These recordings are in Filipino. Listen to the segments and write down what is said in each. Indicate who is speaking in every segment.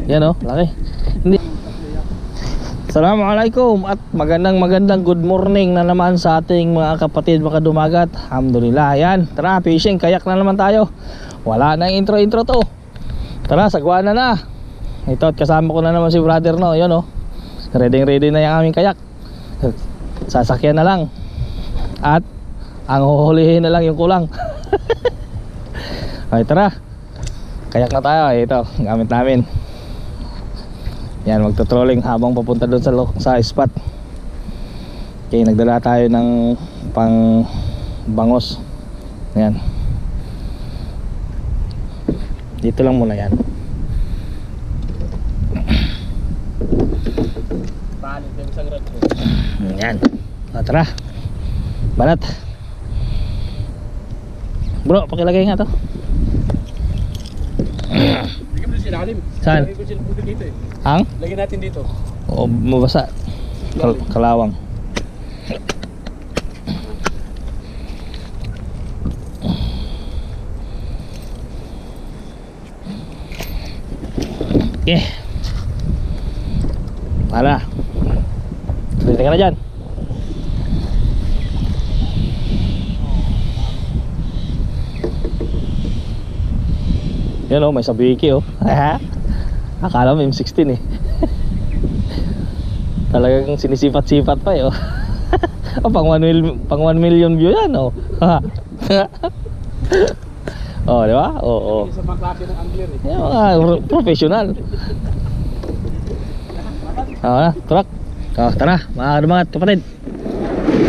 Speaker 1: Yan o, laki. Hindi. Assalamualaikum at magandang good morning na naman sa ating mga kapatid mga dumagat. Alhamdulillah. Yan, tara fishing, kayak na naman tayo. Wala nang intro to. Tara, sagwana na. Ito at kasama ko na naman si brother, no. Yan o, ready na yung aming kayak. Sasakyan na lang. At ang huhulihin na lang yung kulang. Okay, tara. Kayak na tayo. Ito, gamit namin. Yan, magto-trolling habang papunta doon sa spot. Okay, nagdala tayo ng pang bangos. Yan. Dito lang muna yan. Yan. Tara. Banat. Bro, pakilagay nga to. Saan? Ang?
Speaker 2: Lagyan natin dito.
Speaker 1: O, mabasa. Kalawang. Okay. Para. Tuloy ka na dyan. Yan o, may sabiki o. Akala mo M16 eh. Talagang sinisipat-sipat pa eh oh. pang 1 million view yan oh. Oh, di ba? Oo.
Speaker 2: Sa mga klase ng angler eh.
Speaker 1: Yan mga professional. Ah, truck. Oh, tara, mga kapatid.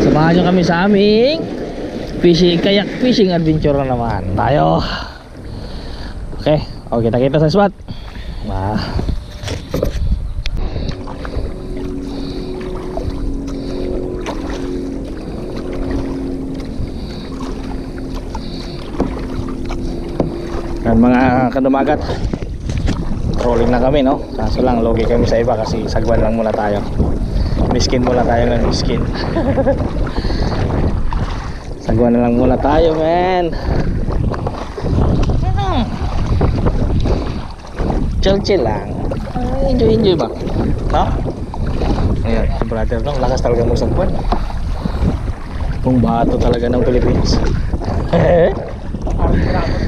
Speaker 1: Samahan nyo kami sa aming kayak fishing adventure na naman. Tayo. Okay, oh, kita sa spot. Nah. Dan mga kadumagat, rolling na kami no. Kaso lang logi kami sa iba kasi sagwan lang muna tayo. Miskin muna tayo ng miskin. Sagwan na lang muna tayo, men. Chill lang. Enjoy ba? No? Ayan, si brother no, lakas talaga mo sa buwan. Kung bato talaga ng Pilipinas.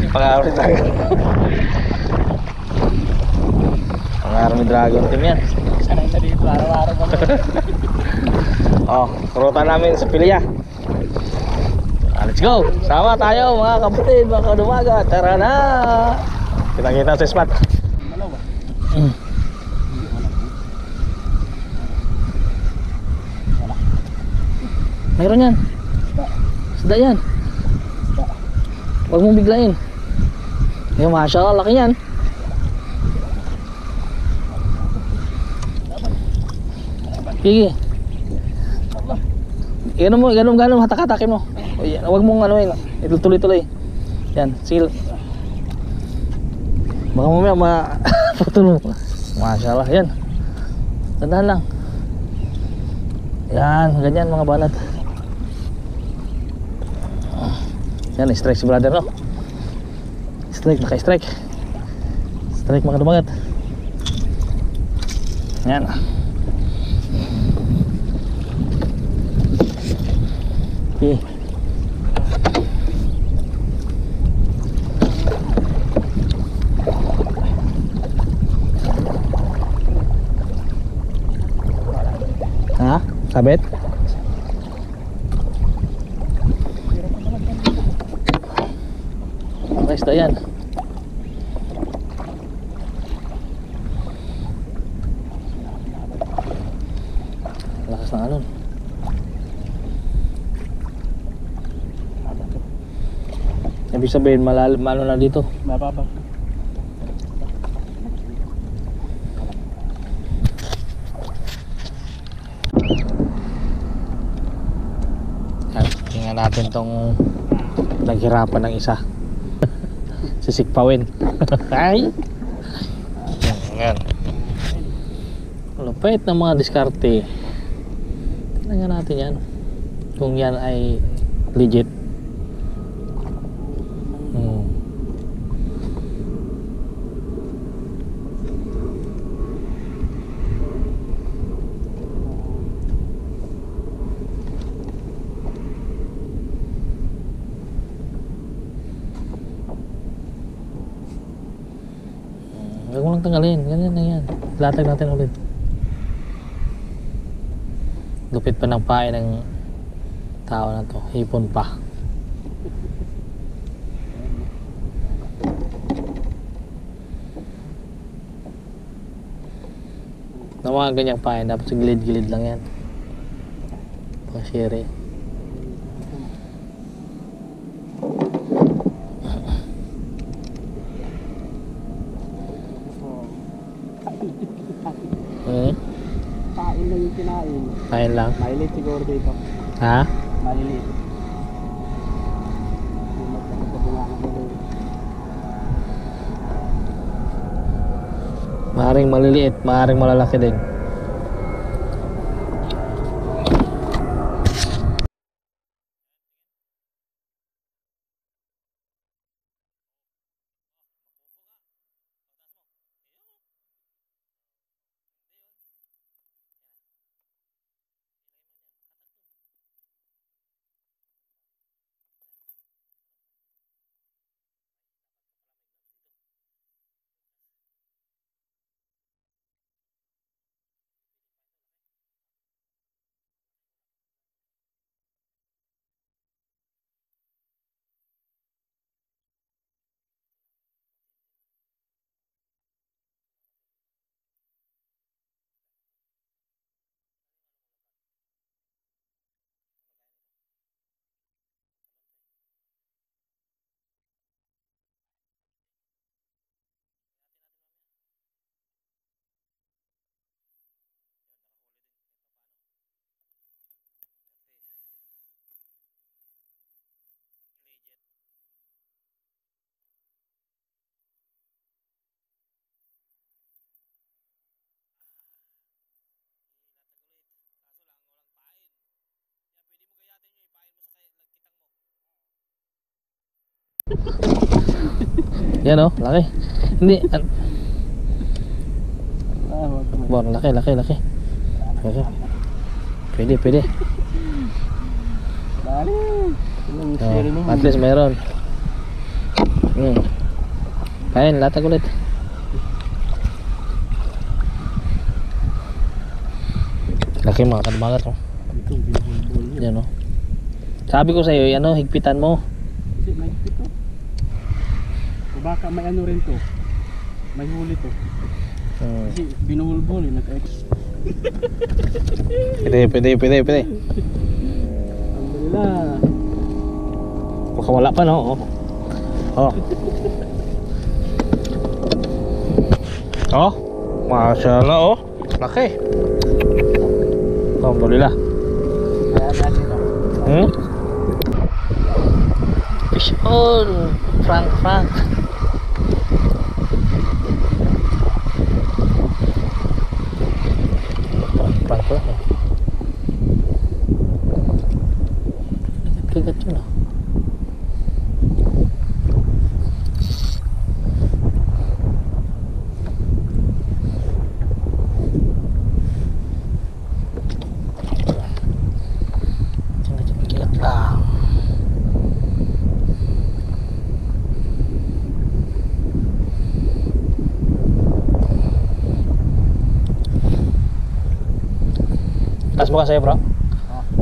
Speaker 1: Pang-army dragon. Pang-army dragon team yan.
Speaker 2: Sanay na dito araw-araw ba?
Speaker 1: Oh, ruta namin sa Pilya. Let's go. Sama tayo mga kapatid, mga kadumaga. Tara na. Kita sa spot. Mayroon yan. Isda yan. Huwag mong biglain. Yung masyaallah, laki yan. Sige. Ganun hatak-hatakin mo. Huwag mong anuin. Ito tuloy-tuloy. Yan, sige. Baka mamaya patulong. Masyaallah, yan. Tandaan lang. Yan, ganyan mga balat. Yan, strike si brother no. Strike, naka-strike. Strike mga dumagat. Yan. Okay. Ha? Sabit? Basta yan. Lakas ng alon. Ibig sabihin malalim ano na dito.
Speaker 2: Mababa.
Speaker 1: Tingnan natin tong naghirapan ng isa. Sisikpawin. Ay. Yan. Lupit ng mga diskarte. Tingnan natin yan. Kung yan ay legit. Huwag mo lang tanggalin. Ganyan na yan. Latag natin ulit. Lupit pa ng pain ng tao na to. Hipon pa. Na mga ganyang pain, dapat sa gilid-gilid lang yan. Pang sherry.
Speaker 2: Kain lang yung kinain.
Speaker 1: Pain lang.
Speaker 2: Malilit siguro dito.
Speaker 1: Ha?
Speaker 2: Malilit. Yung magkabunga ng ulo.
Speaker 1: Maaring maliliit, maaring malalaki din. Yan oh, laki. Hindi. Bor, laki. Okay. Pwede.
Speaker 2: Dali.
Speaker 1: Oh, at least meron. Kain, latag ulit. Laki mga kadmagat oh.
Speaker 2: Ito, binubulbul yun.
Speaker 1: Yan oh. Sabi ko sa iyo, yan oh, higpitan mo.
Speaker 2: Kasi may higpit to. O baka may ano rin to. May huli to. Kasi binubulbul yun, nag-ex.
Speaker 1: Pwede.
Speaker 2: Alhamdulillah.
Speaker 1: Mukhang wala pa no. Oh. Oh. Masyaallah oh. Laki. Alhamdulillah.
Speaker 2: Kaya natin to.
Speaker 1: Fish on. Frank. Frank ko lang eh. Kagat yun ah. Kagat lang. Tas mo ka sa'yo bro?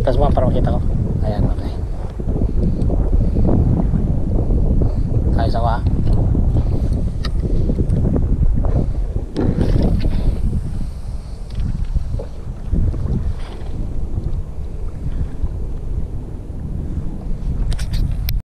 Speaker 1: Tas mo ka para makita ko. Ayan, okay. Ayos ako ah.